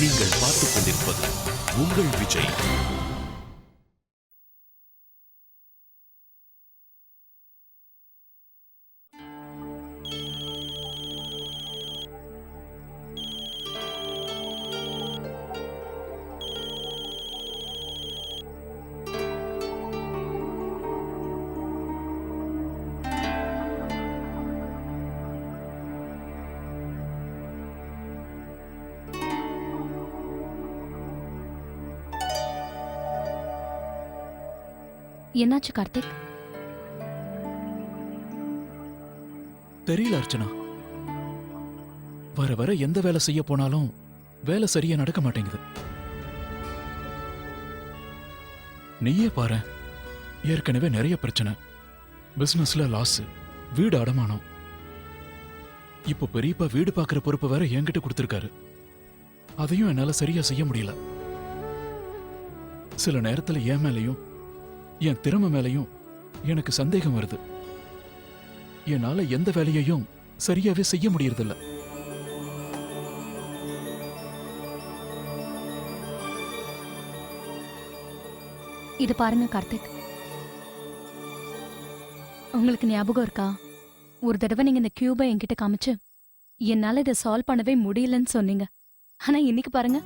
நீங்கள் பார்த்துக் கொண்டிருப்பது உங்கள் விஜய். என்னாச்சு கார்த்திக்? தெரியல அர்ச்சனா. வர வர எந்த வேலை செய்ய போனாலும் வேலை சரியா நடக்க மாட்டேங்குது. நீயே பாரு, ஏற்கனவே நிறைய பிரச்சனை, பிசினஸ்ல லாஸ், வீடு அடமானம். இப்போ பெரியப்பா வீடு பாக்குற பொறுப்பு வேற என்கிட்ட கொடுத்திருக்காரு. அதையும் என்னால சரியா செய்ய முடியல. சில நேரத்துல என் மேலையும் என் திறமை மேலையும் எனக்கு சந்தேகம் வருது. என்னால எந்த வேலையையும் சரியாவே செய்ய முடியறதில்ல. இது பாருங்க கார்த்திக், உங்களுக்கு ஞாபகம் இருக்கா, ஒரு தடவை நீங்க இந்த கியூபை என்கிட்ட காமிச்சு என்னால இதை சால்வ் பண்ணவே முடியலன்னு சொன்னீங்க. ஆனா இன்னைக்கு பாருங்க,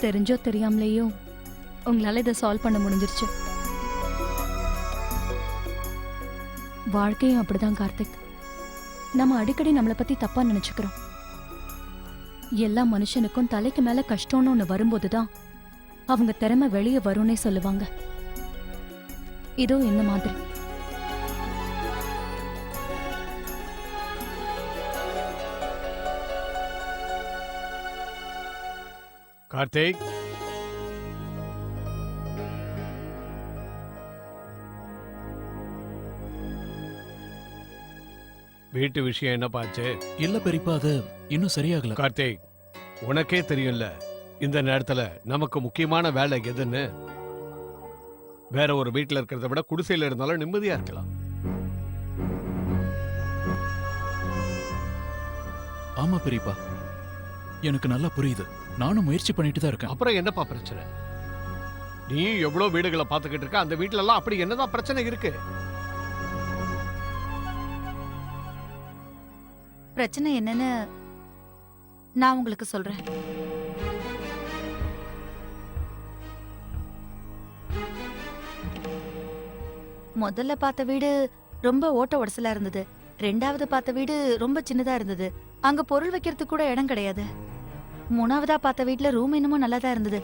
தெரிஞ்சோ தெரியாமலேயோ உங்களால இதை சால்வ் பண்ண முடிஞ்சிருச்சு. வாழ்க்கையும் அப்படிதான் கார்த்திக். நம்ம அடிக்கடி நம்மளை பத்தி தப்பா நினைச்சுக்கிறோம். எல்லா மனுஷனுக்கும் தலைக்கு மேல கஷ்டம்னு ஒண்ணு வரும்போதுதான் அவங்க திறமை வெளியே வரும்னே சொல்லுவாங்க. இதோ இந்த மாதிரி. கார்த்திக், வீட்டு விஷயம் என்ன பாச்சு? இல்ல பெரியப்பா, அது இன்னும் சரியாகல. கார்த்திக், உனக்கே தெரியும்ல இந்த நேரத்துல நமக்கு முக்கியமான வேலை எதுன்னு. வேற ஒரு வீட்டுல இருக்கிறத விட குடிசையில இருந்தாலும் நிம்மதியா இருக்கலாம். ஆமா பெரியப்பா, எனக்கு நல்லா புரியுது. நானும் முயற்சி பண்ணிட்டு தான் இருக்கேன். அப்புறம் என்னப்பா பிரச்சனை? நீ எவ்வளவு வீடுகளை பார்த்துக்கிட்டு இருக்க, அந்த வீட்டுல எல்லாம் அப்படி என்னதான் பிரச்சனை இருக்கு? பிரச்சனை என்னன்னு நான் உங்களுக்கு சொல்றேன். முதல்ல பார்த்த வீடு ரொம்ப ஓட்ட உடசலா இருந்தது. ரெண்டாவது பார்த்த வீடு ரொம்ப சின்னதா இருந்தது. அங்க பொருள் வைக்கிறதுக்கு கூட இடம் கிடையாது. மூணாவதா பார்த்த வீட்டுல ரூம் என்னமோ நல்லா தான் இருந்தது.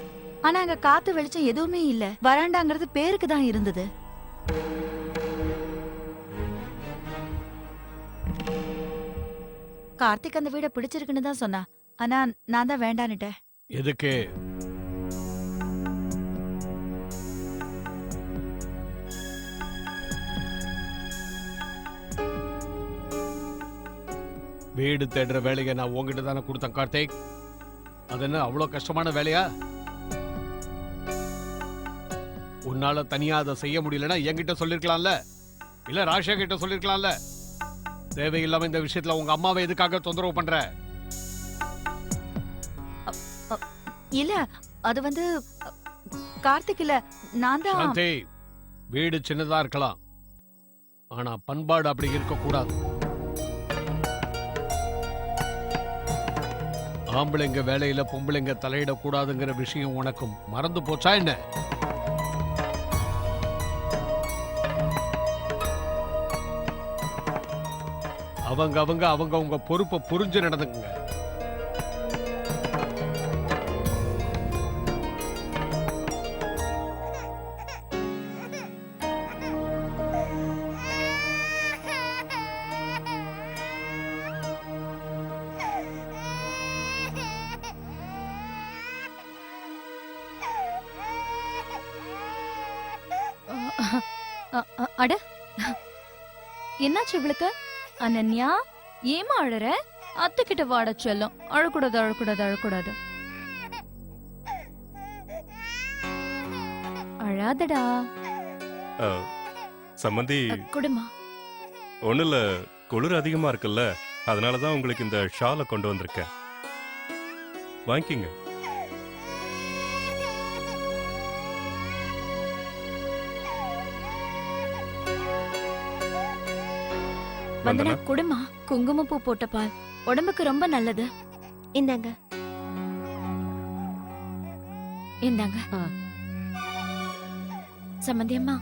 ஆனா அங்க காத்து வெளிச்சம் எதுவுமே இல்ல. வராண்டாங்கிறது பேருக்கு தான் இருந்தது. கார்த்திக் அந்த வீட பிடிச்சிருக்குன்னு தான் சொன்னா. ஆனா நான் தான் வேண்டான்னுட்டேன். எதுக்கு? வீடு தேடுற வேலையை நான் உங்ககிட்ட தானே கொடுத்தேன் கார்த்திக். அது என்ன அவ்வளவு கஷ்டமான வேலையா? உன்னால தனியா அதை செய்ய முடியலன்னா என்கிட்ட சொல்லிருக்கலாம்ல, இல்ல ராஷா கிட்ட சொல்லிருக்கலாம்ல. தேவையில்லாம இந்த விஷயத்துல உங்க அம்மாவை எதுக்காக தொந்தரவு பண்ற? இல்ல, அது வந்து கார்த்திக் இல்ல, நான் தான். சாந்தி, வீடு சின்னதா இருக்கலாம், ஆனா பண்பாடு அப்படி இருக்க கூடாது. ஆம்பளைங்க வேலையில பொம்பளைங்க தலையிடக்கூடாதுங்கிற விஷயம் உனக்கும் மறந்து போச்சா என்ன? அவங்க உங்க பொறுப்பை புரிஞ்சு நடந்துங்க. அட, என்னாச்சு இவளுக்கு? அனன்யா, ஏமா அழற? அத்தை கிட்ட வாட செல்லம். அழக்கூடாது அழக்கூடாது அழக்கூடாது. அழாதடா. சம்மந்தி, குடுமா. ஒண்ணுல குளிர் அதிகமா இருக்குல்ல, அதனால தான் உங்களுக்கு இந்த ஷாலை கொண்டு வந்திருக்கேன். வாங்கிக்கிங்க. வந்தனா குடுமா குங்குமப்பூ போட்ட பால் உடம்புக்கு ரொம்ப நல்லது. இந்தாங்க. இந்தாங்க. சம்மந்தி அம்மா.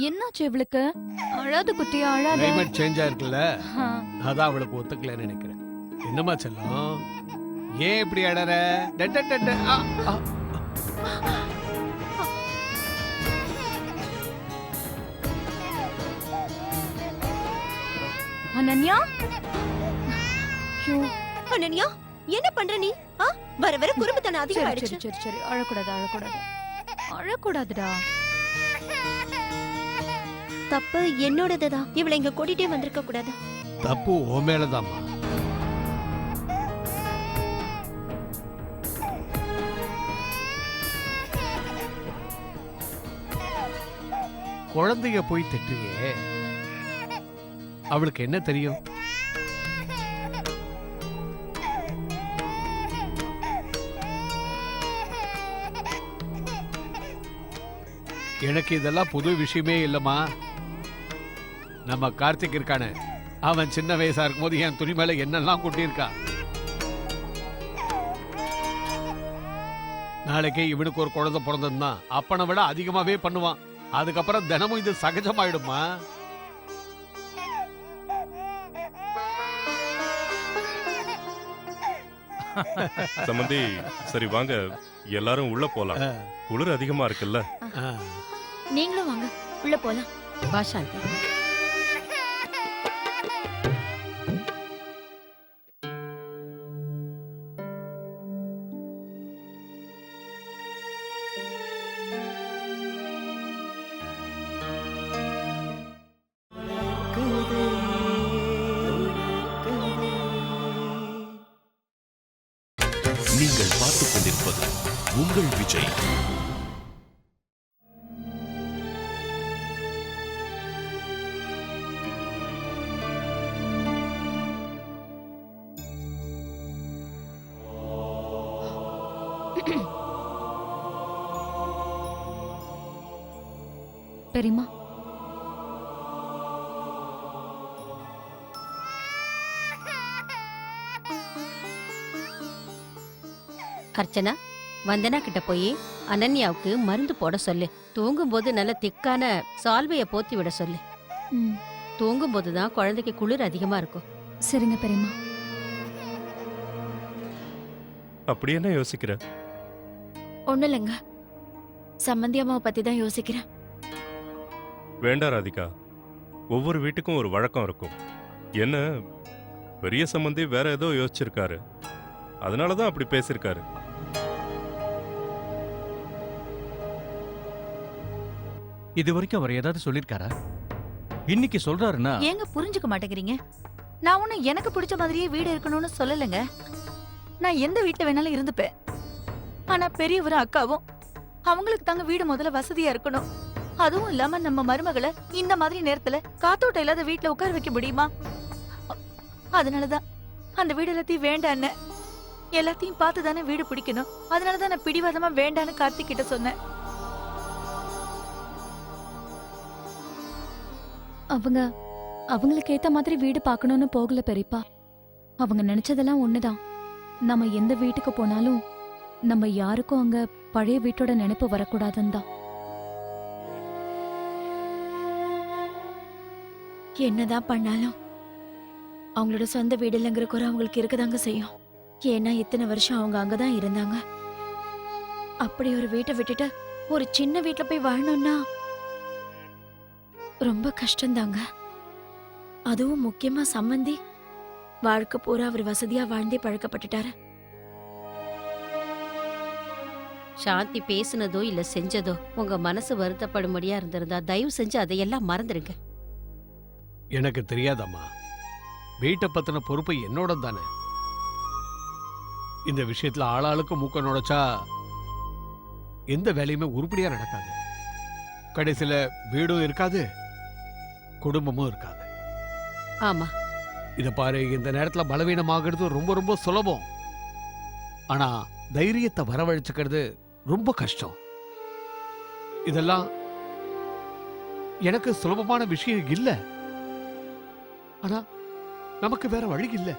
என்னாச்சு இவளுக்கு? அழாத குட்டியா அழாத. கிளைமேட் சேஞ்ச் ஆயிருக்குல்ல, ஆ. அதான் அவளுக்கு ஒத்துக்கலன்னு நினைக்கிறேன். என்னம்மா செல்லம், ஏன் இப்படி அடற? டட் டட் டட். ஆ, ஆ. அனன்யா. ஐயோ. அனன்யா, என்ன பண்ற நீ? வர வர குறும்புத்தனம் சரி அதிகமாயிடுச்சு. சரி சரி சரி அழக்கூடாது அழக்கூடாது அழக்கூடாதுடா. தப்பு என்னோடதுதான். இவளை இங்க கூட்டிட்டே வந்திருக்க கூடாது. தப்பு ஓ மேலதாம்மா. குழந்தைய போய் திட்டுறியே, அவளுக்கு என்ன தெரியும்? எனக்கு இதெல்லாம் புது விஷயமே இல்லம்மா. நம்ம கார்த்திக் இருக்கானே, அவன் சின்ன வயசா இருக்கும்போது என் துணி மேல என்னெல்லாம் கொட்டியிருக்கான். நாளைக்கே இவனுக்கு ஒரு குழந்தை பிறந்ததுன்னா அப்பனை விட அதிகமாவே பண்ணுவான். அதுக்கப்புறம் தினமும் இது சகஜமாயிடுமா? சம்பந்தி, சரி வாங்க எல்லாரும் உள்ள போலாம். குளிர் அதிகமா இருக்குல்ல. நீங்களும் வாங்க உள்ள போலாம். வா சாந்தி. நீங்கள் பார்த்துக் கொண்டிருப்பது உங்கள் விஜய். பெரியம்மா, அர்ச்சனா, வந்தனா கிட்ட போய் அனன்யாவுக்கு மருந்து போட சொல்லு. தூங்கும்போது நல்ல திக்கான சால்வைய போத்தி விட சொல்லு. ம், தூங்கும்போது தான் குழந்தைக்கு குளிர் அதிகமா இருக்கும். சரிங்க பெரியம்மா. அப்படி என்ன யோசிக்கிற? ஒண்ணும் இல்லைங்க, சம்மந்தி அம்மாவை பத்தி தான் யோசிக்கிறேன். வேண்டாம் ராதிகா, ஒவ்வொரு வீட்டுக்கும் ஒரு வழக்கம் இருக்கும். என்ன, பெரிய சம்பந்தி வேற ஏதோ யோசிச்சிருக்காரு, அதனாலதான் அப்படி பேசிருக்காரு. இது வரைக்கும் அவர் ஏதாவது சொல்லிருக்காரா? இன்னைக்கு சொல்றாருன்னா ஏங்க புரிஞ்சுக்க மாட்டேங்கிறீங்க? நான் ஒன்னும் எனக்கு பிடிச்ச மாதிரியே வீடு இருக்கணும்னு சொல்லலைங்க. நான் எந்த வீட்டுல வேணாலும் இருந்துப்பேன். ஆனா பெரியவரும் அக்காவும் அவங்களுக்கு தாங்க வீடு முதல்ல வசதியா இருக்கணும். அதுவும் இல்லாம நம்ம மருமகளை இந்த மாதிரி நேரத்துல காத்தோட்டம் இல்லாத வீட்டுல உட்கார வைக்க முடியுமா? அதனாலதான் அந்த வீடு எல்லாத்தையும் வேண்டான்னு, எல்லாத்தையும் பார்த்து தானே வீடு பிடிக்கணும். அதனாலதான் நான் பிடிவாதமா வேண்டான்னு கார்த்திக் கிட்ட சொன்னேன். அவங்களுக்கு ஏத்த மாதிரி வீடு பார்க்கணும்னு போகல பெரியப்பா. அவங்க நினைச்சதெல்லாம் ஒண்ணுதான். நம்ம எந்த வீட்டுக்கு போனாலும் நம்ம யாருக்கும் அங்க பழைய வீட்டோட நினைப்பு வரக்கூடாதுன்னு தான். என்னதான் பண்ணாலும் அவங்களோட சொந்த வீடு இல்லைங்கிற குறை அவங்களுக்கு இருக்கதாங்க செய்யும். ஏன்னா இத்தனை வருஷம் அவங்க அங்கதான் இருந்தாங்க. அப்படி ஒரு வீட்டை விட்டுட்டு ஒரு சின்ன வீட்டுல போய் வாழணும்னா ரொம்ப கஷ்டம்தாங்க. அதுவும் முக்கியமா சம்மந்தி வாழ்க்கை பூரா அவர் வசதியா வாழ்ந்தே பழக்கப்பட்டுட்டாரு. சாந்தி பேசுனதோ இல்ல செஞ்சதோ உங்க மனசு வருத்தப்படும்படியா இருந்திருந்தா தயவு செஞ்சு அதையெல்லாம் மறந்துடுங்க. எனக்கு தெரியாதம்மா, வீட்டை பத்தின பொறுப்பு என்னோட தானே. இந்த விஷயத்துல ஆளாளுக்கு மூக்க நுழைச்சா எந்த வேலையுமே உருப்படியா நடக்காது. கடைசியில வீடும் இருக்காது, குடும்பமும் இருக்காது. ஆமா, இத பாரு, இந்த நேரத்துல பலவீனமாகிறது ரொம்ப ரொம்ப சுலபம். ஆனா தைரியத்தை வரவழைச்சுக்கிறது ரொம்ப கஷ்டம். இதெல்லாம் எனக்கு சுலபமான விஷயம் இல்ல. ஆனா நமக்கு வேற வழி இல்ல.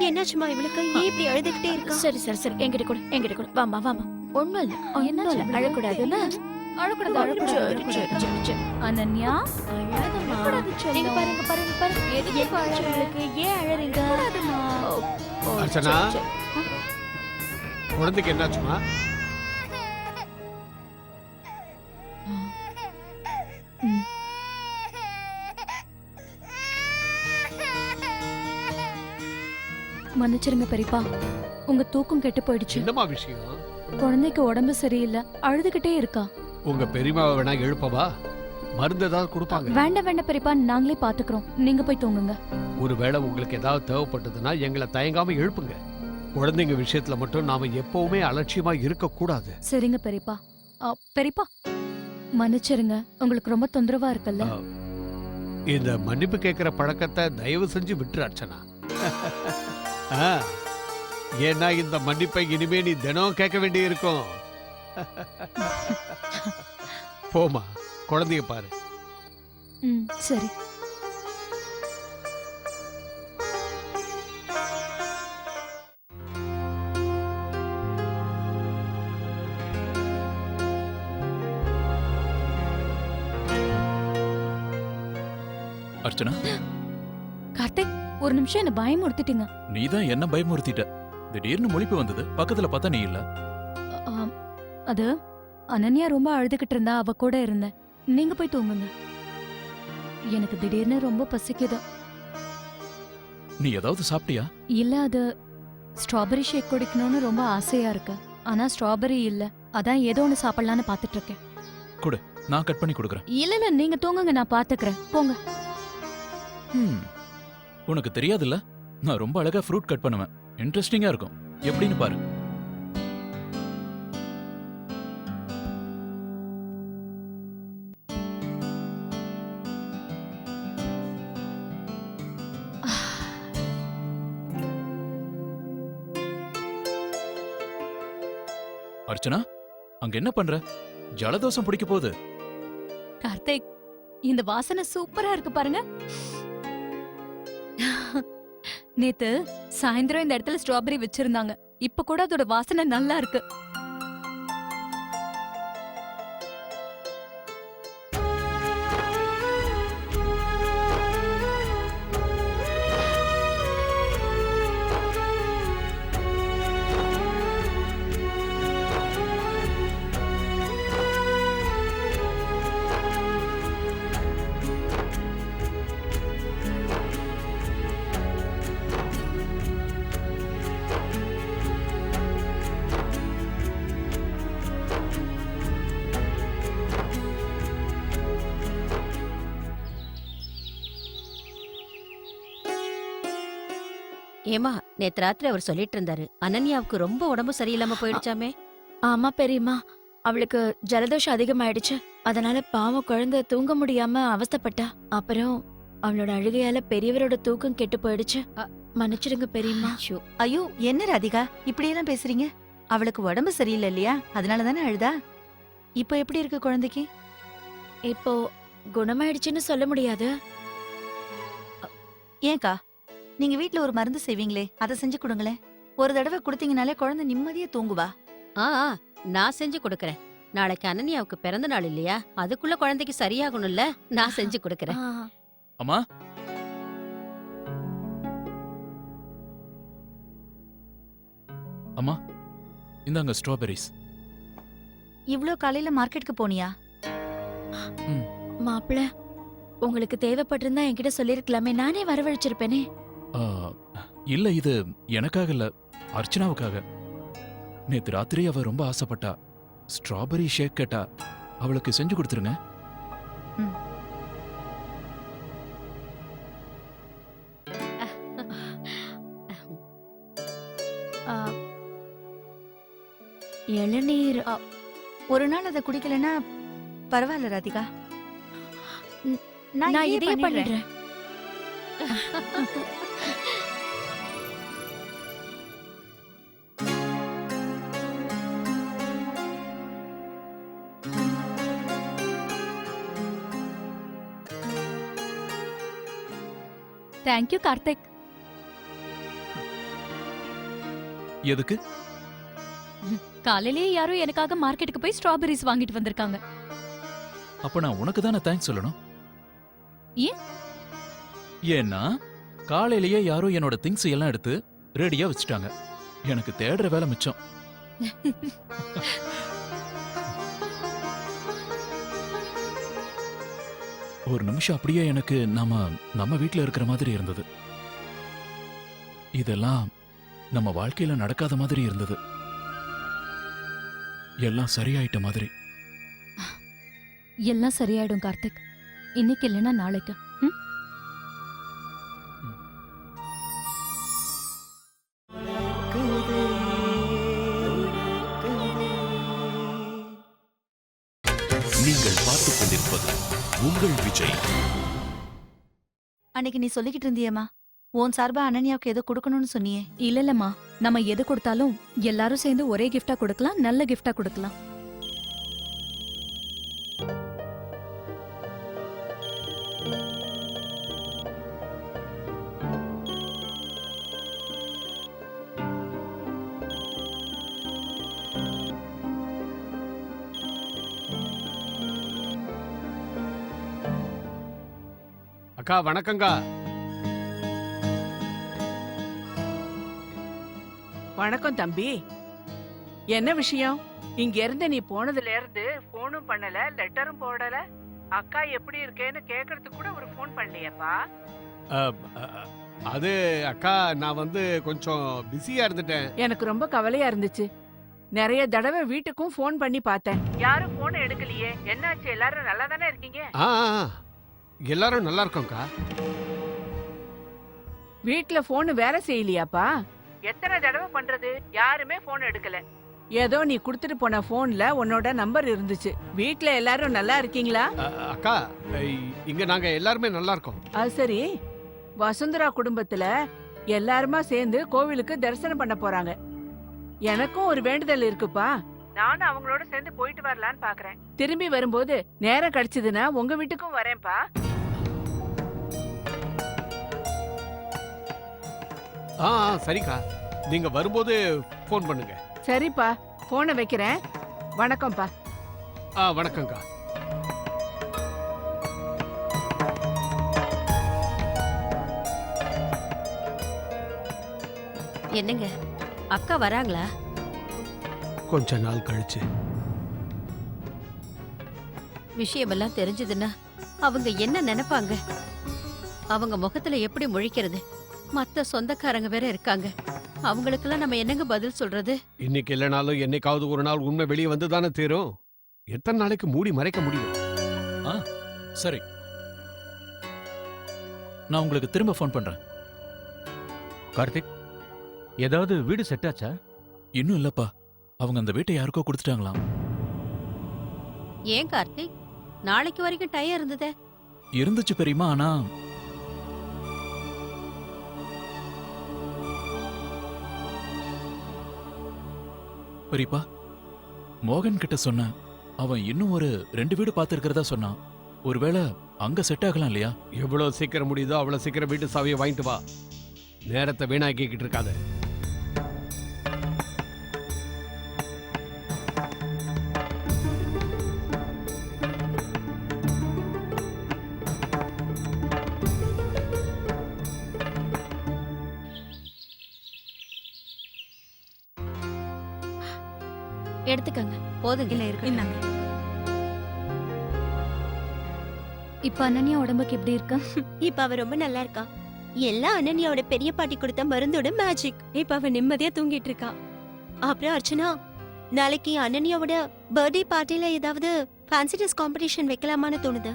என்னாச்சுமா இவளுக்கு? ஏன் இப்படி அழுதுகிட்டே இருக்கா? சரி சரி சரி என்கிட்ட கொடு, என்கிட்ட கொடு. வாமா வாமா. ஒண்ணும் இல்ல, ஒண்ணும் இல்ல. அழக்கூடாதுன்னு அழக்கூடாது, அழக்கூடாது. சரி, சரி, சரி. அனன்யா, அழாதம்மா. அழக்கூடாது செல்லம். இங்க பாருங்க பாருங்க பாருங்க. எதுக்கு இப்ப என்னாச்சு அழற? உங்களுக்கு? ஏன் அழறீங்க? அழக்கூடாதும்மா. ஓ, அர்ச்சனா, சரி, சரி. குழந்தைக்கு என்னாச்சுமா? ம். மன்னிச்சிருங்க பெரியப்பா, உங்க தூக்கம் கெட்டு போயிடுச்சு. என்னமா விஷயம்? குழந்தைக்கு உடம்பு சரியில்லை, அழுதுகிட்டே இருக்கா. உங்க பெரியமாவை வேணா எழுப்பவா? மருந்து ஏதாவது கொடுப்பாங்க. வேண்டாம் வேண்டாம் பெரியப்பா, நாங்களே பாத்துக்கிறோம். நீங்க போய் தூங்குங்க. ஒருவேளை உங்களுக்கு ஏதாவது தேவைப்பட்டதுன்னா எங்களை தயங்காம எழுப்புங்க. குழந்தைங்க விஷயத்துல மட்டும் நாம எப்பவுமே அலட்சியமா இருக்க கூடாது. சரிங்க பெரியப்பா. பெரியப்பா, மன்னிச்சிருங்க, உங்களுக்கு ரொம்ப தொந்தரவா இருக்குல்ல. இந்த மன்னிப்பு கேட்கிற பழக்கத்தை தயவு செஞ்சு விட்டுரு அர்ச்சனா. ஆ, ஏன்னா இந்த மன்னிப்பை இனிமே நீ தினம் கேட்க வேண்டி இருக்கும். போமா, குழந்தைய பாரு. ம், சரி. அர்ச்சனா, கார்த்திக், ஒரு நிமிஷம் என்ன பயமுறுத்திட்டீங்க. நீ தான் என்ன பயமுறுத்திட்ட. திடீர்னு முழிப்பு வந்தது, பக்கத்துல பார்த்தா நீ இல்ல. அது அனன்யா ரொம்ப அழுதுகிட்டு இருந்தா, அவ கூட இருந்தேன். நீங்க போய் தூங்குங்க. எனக்கு திடீர்னு ரொம்ப பசிக்குது. நீ ஏதாவது சாப்பிட்டியா? இல்ல, அது ஸ்ட்ராபெரி ஷேக் குடிக்கணும்னு ரொம்ப ஆசையா இருக்கு. ஆனா ஸ்ட்ராபெரி இல்ல, அதான் ஏதோ ஒண்ணு சாப்பிடலான்னு பாத்துட்டு இருக்கேன். நான் கட் பண்ணி கொடுக்குறேன். இல்ல இல்ல, நீங்க தூங்குங்க, நான் பாத்துக்கிறேன். போங்க. உனக்கு தெரியாதுல்ல, நான் ரொம்ப அழகா ஃப்ரூட் கட் பண்ணுவேன். இன்ட்ரெஸ்டிங்கா இருக்கும். எப்படின்னு பாரு. அர்ச்சனா, அங்க என்ன பண்ற? ஜலதோஷம் பிடிக்க போகுது. கார்த்திக், இந்த வாசனை சூப்பரா இருக்கு பாருங்க. நேத்து சாயந்தரம் இந்த இடத்துல ஸ்ட்ராபெரி வச்சிருந்தாங்க. இப்ப கூட அதோட வாசனை நல்லா இருக்கு. ஏமா, நேத்து ராத்திரி அவர் சொல்லிட்டு இருந்தாரு அனன்யாவுக்கு ரொம்ப உடம்பு சரியில்லாம போயிடுச்சாமே. ஆமா பெரியம்மா, அவளுக்கு ஜலதோஷம் அதிகமாயிடுச்சு. அதனால பாவம் குழந்தை தூங்க முடியாம அவஸ்தைப்பட்டா. அப்புறம் அவளோட அழுகையால பெரியவரோட தூக்கம் கெட்டு போயிடுச்சு. மன்னிச்சிடுங்க பெரியம்மா. ஐயோ, ஐயோ, என்ன ராதிகா இப்படியெல்லாம் பேசுறீங்க? அவளுக்கு உடம்பு சரியில்லை இல்லையா? அதனால தானே அழுதா. இப்போ எப்படி இருக்கு குழந்தைக்கு? இப்போ குணமாயிடுச்சுன்னு சொல்ல முடியாது. ஏன்க்கா, நீங்க வீட்ல ஒரு மருந்து செய்வீங்களே, அதை செஞ்சு கொடுங்களேன். ஒரு தடவை கொடுத்தீங்கனாலே குழந்தை நிம்மதியா தூங்குவா. ஆ ஆ, நான் செஞ்சு கொடுக்கறேன். நாளைக்கு அனன்யாவுக்கு பிறந்த நாள் இல்லையா, அதுக்குள்ள குழந்தைக்கு சரியாகணும்ல, நான் செஞ்சு கொடுக்கறேன். ஆ, அம்மா, அம்மா, இந்தாங்க ஸ்ட்ராபெரிஸ். இவ்ளோ காலையில மார்க்கெட்டுக்கு போனியா? மாப்பிள, உங்களுக்கு தேவைப்பட்டிருந்தா என்கிட்ட சொல்லிருக்கலாமே, நானே வரவழைச்சிருப்பேனே. ஆ, இல்ல, இது எனக்காக இல்ல, அர்ச்சனாவுக்காக. நேத்து ராத்திரி அவ ரொம்ப ஆசைப்பட்டா. ஸ்ட்ராபெரி ஷேக் கேட்டா. அவளுக்கு செஞ்சு கொடுத்துருங்க. இளநீர் ஒரு நாள் அதை குடிக்கலன்னா பரவாயில்ல ராதிகா. நான் இதையே இதையே பண்ணிடுறேன். பண்ணிடுறேன். தேங்க்யூ கார்த்திக். எதுக்கு? காலையிலேயே யாரோ எனக்காக மார்க்கெட்டுக்கு போய் ஸ்ட்ராபெரிஸ் வாங்கிட்டு வந்திருக்காங்க. அப்ப நான் உனக்கு தானே தேங்க்ஸ் சொல்லணும். ஏன்? ஏன்னா காலையிலேயே யாரோ என்னோட திங்ஸ் எல்லாம் எடுத்து ரெடியா வச்சுட்டாங்க. எனக்கு தேடுற வேலை மிச்சம். ஒரு நிமிஷம் அப்படியே எனக்கு நம்ம வீட்ல இருக்கிற மாதிரி இருந்தது. இதெல்லாம் நம்ம வாழ்க்கையில நடக்காத மாதிரி இருந்தது. எல்லாம் சரியாயிட்ட மாதிரி. எல்லாம் சரியாயிடும் கார்த்திக். இன்னைக்கு இல்லைன்னா நாளைக்கு. ம்? நீங்கள் பார்த்துக் கொண்டிருப்பது உங்கள் விஜய். அன்னைக்கு நீ சொல்லிக்கிட்டு இருந்தியேம்மா, உன் சார்பா அனன்யாவுக்கு ஏதோ கொடுக்கணும்னு சொன்னியே. இல்லலம்மா, நம்ம எது கொடுத்தாலும் எல்லாரும் சேர்ந்து ஒரே கிஃப்டா கொடுக்கலாம், நல்ல கிஃப்டா கொடுக்கலாம். அக்கா வணக்கங்கா. வணக்கம் தம்பி. என்ன விஷயம்? இங்க இருந்து நீ போனதுல இருந்து போனும் பண்ணல, லெட்டரும் போடல. அக்கா எப்படி இருக்கேன்னு கேக்குறதுக்கு கூட ஒரு போன் பண்ணலையப்பா. அது அக்கா, நான் கொஞ்சம் பிஸியா இருந்துட்டேன். எனக்கு ரொம்ப கவலையா இருந்துச்சு. நிறைய தடவை வீட்டுக்கும் போன் பண்ணி பார்த்தேன், யாரும் போனை எடுக்கலையே. என்னாச்சு? எல்லாரும் நல்லா தானே இருக்கீங்க? ஆ ஆ, எல்லாரும் நல்லா இருக்கோம்க்கா. வீட்ல போன் வேலை செய்யலையாப்பா? எத்தனை தடவை பண்றது? யாருமே போன் எடுக்கல. ஏதோ நீ குடுத்துட்டு போன போன்ல உன்னோட நம்பர் இருந்துச்சு. வீட்ல எல்லாரும் நல்லா இருக்கீங்களா? அக்கா, இங்க நாங்க எல்லாருமே நல்லா இருக்கோம். அது சரி, வசுந்தரா குடும்பத்துல எல்லாருமா சேர்ந்து கோவிலுக்கு தரிசனம் பண்ண போறாங்க. எனக்கும் ஒரு வேண்டுதல் இருக்குப்பா. நானும் அவங்களோட சேர்ந்து போயிட்டு வரலான்னு பாக்குறேன். திரும்பி வரும்போது நேரம் கிடைச்சதுன்னா உங்க வீட்டுக்கும் வரேன்ப்பா. ஆ சரிக்கா, நீங்க வரும்போது ஃபோன் பண்ணுங்க. சரிப்பா, போனை வைக்கிறேன். வணக்கம்ப்பா. வணக்கம்க்கா. என்னங்க, அக்கா வராங்களா? கொஞ்ச நாள் கழிச்சு. விஷயமெல்லாம் தெரிஞ்சதுன்னா அவங்க என்ன நினைப்பாங்க? அவங்க முகத்துல எப்படி முழிக்கிறது? மத்த சொந்தக்காரங்க வேற இருக்காங்க. அவங்களுக்கெல்லாம் நம்ம என்னங்க பதில் சொல்றது? இன்னைக்கு இல்லைனாலும் என்னைக்காவது ஒரு நாள் உண்மை வெளியே வந்து தானே தீரும். எத்தனை நாளைக்கு மூடி மறைக்க முடியும்? சரி, நான் உங்களுக்கு திரும்ப ஃபோன் பண்றேன். கார்த்திக், ஏதாவது வீடு செட் ஆச்சா? இன்னும் இல்லப்பா, அவங்க அந்த வீட்டை யாருக்கோ கொடுத்துட்டாங்களாம். ஏன் கார்த்திக், நாளைக்கு வரைக்கும் டைம் இருந்ததே. இருந்துச்சு பெரியமா, ஆனா பெரியப்பா, மோகன் கிட்ட சொன்ன, அவன் இன்னும் ஒரு 2 வீடு பார்த்திருக்கிறதா சொன்னான். ஒருவேளை அங்க செட் ஆகலாம் இல்லையா? எவ்வளவு சீக்கிரம் முடியுதோ அவ்வளவு சீக்கிரம் வீட்டு சாவியை வாங்கிட்டு வா. நேரத்தை வீணாக்கிக்கிட்டு இருக்காத. எடுத்துக்கங்க. போதுங்க. இல்ல இருக்கு. இந்தாங்க. இப்ப அனன்யா உடம்புக்கு எப்படி இருக்கு? இப்ப அவ ரொம்ப நல்லா இருக்கா. எல்லாம் அனன்யாவோட பெரிய பாட்டி கொடுத்த மருந்தோட மேஜிக். இப்ப அவ நிம்மதியா தூங்கிட்டு இருக்கா. அப்புறம் அர்ச்சனா, நாளைக்கு அனன்யாவோட பர்த்டே பார்ட்டில ஏதாவது ஃபேன்சி ட்ரெஸ் காம்படிஷன் வைக்கலாமான்னு தோணுது.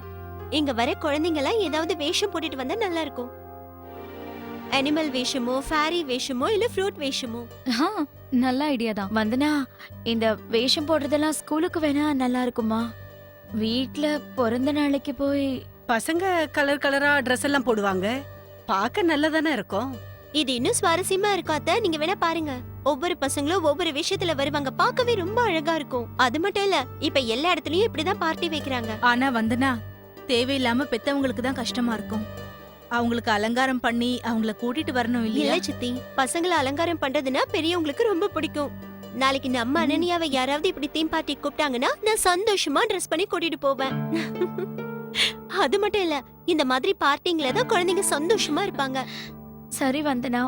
இங்க வர குழந்தைங்க எல்லாம் ஏதாவது வேஷம் போட்டுட்டு வந்தா நல்லா இருக்கும். அனிமல் வேஷமோ ஃபேரி வேஷமோ இல்ல ஃப்ரூட் வேஷமோ. நல்ல ஐடியா தான். வந்தனா இந்த வேஷம் போடுறதெல்லாம் ஸ்கூலுக்கு வேணா நல்லா இருக்குமா? வீட்ல பிறந்த நாளைக்கு போய் பசங்க கலர் கலரா Dress எல்லாம் போடுவாங்க, பார்க்க நல்லதானே இருக்கும். இது இன்னும் சுவாரஸ்யமா இருக்கும் அத்தை. நீங்க வேணா பாருங்க. ஒவ்வொரு பசங்களும் ஒவ்வொரு விஷயத்துல வருவாங்க, பார்க்கவே ரொம்ப அழகா இருக்கும். அது மட்டும் இல்ல, இப்ப எல்லா இடத்துலயும் இப்படிதான் பார்ட்டி வைக்கிறாங்க. ஆனா வந்தனா தேவையில்லாம பெத்தவங்களுக்கு தான் கஷ்டமா இருக்கும். அவங்களுக்கு அலங்காரம் பண்ணி அவங்கள கூட்டிட்டு வரணும் இல்ல இல்லையா? சித்தி, பசங்களை அலங்காரம் பண்றதுன்னா பெரியவங்களுக்கு ரொம்ப பிடிக்கும். நாளைக்கு நம்ம அனன்யாவை யாராவது இப்படி தீம் பார்ட்டி கூப்பிட்டாங்கன்னா நான் சந்தோஷமா ட்ரெஸ் பண்ணி கூட்டிட்டு போவேன். அது மட்டும் இல்ல, இந்த மாதிரி பார்ட்டிங்கள தான் குழந்தைங்க சந்தோஷமா இருப்பாங்க. சரி வந்தனா,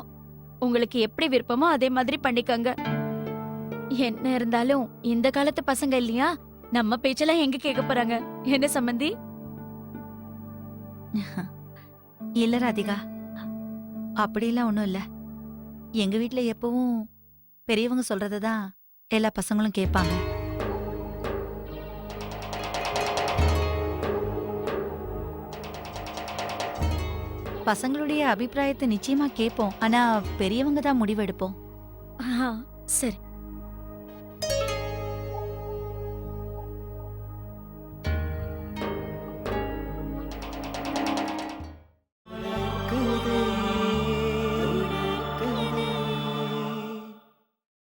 உங்களுக்கு எப்படி விருப்பமோ அதே மாதிரி பண்ணிக்கங்க. என்ன இருந்தாலும் இந்த காலத்து பசங்க இல்லையா, நம்ம பேச்செல்லாம் எங்க கேட்க போறாங்க? என்ன சம்பந்தி? இல்ல ராதிகா, அப்படிலாம் ஒண்ணும் இல்ல. எங்க வீட்ல எப்பவும் பெரியவங்க சொல்றதான் எல்லா பசங்களும் கேட்பாங்க. பசங்களுடைய அபிப்பிராயத்தை நிச்சயமா கேட்போம். ஆனா பெரியவங்க தான் முடிவெடுப்போம். சரி.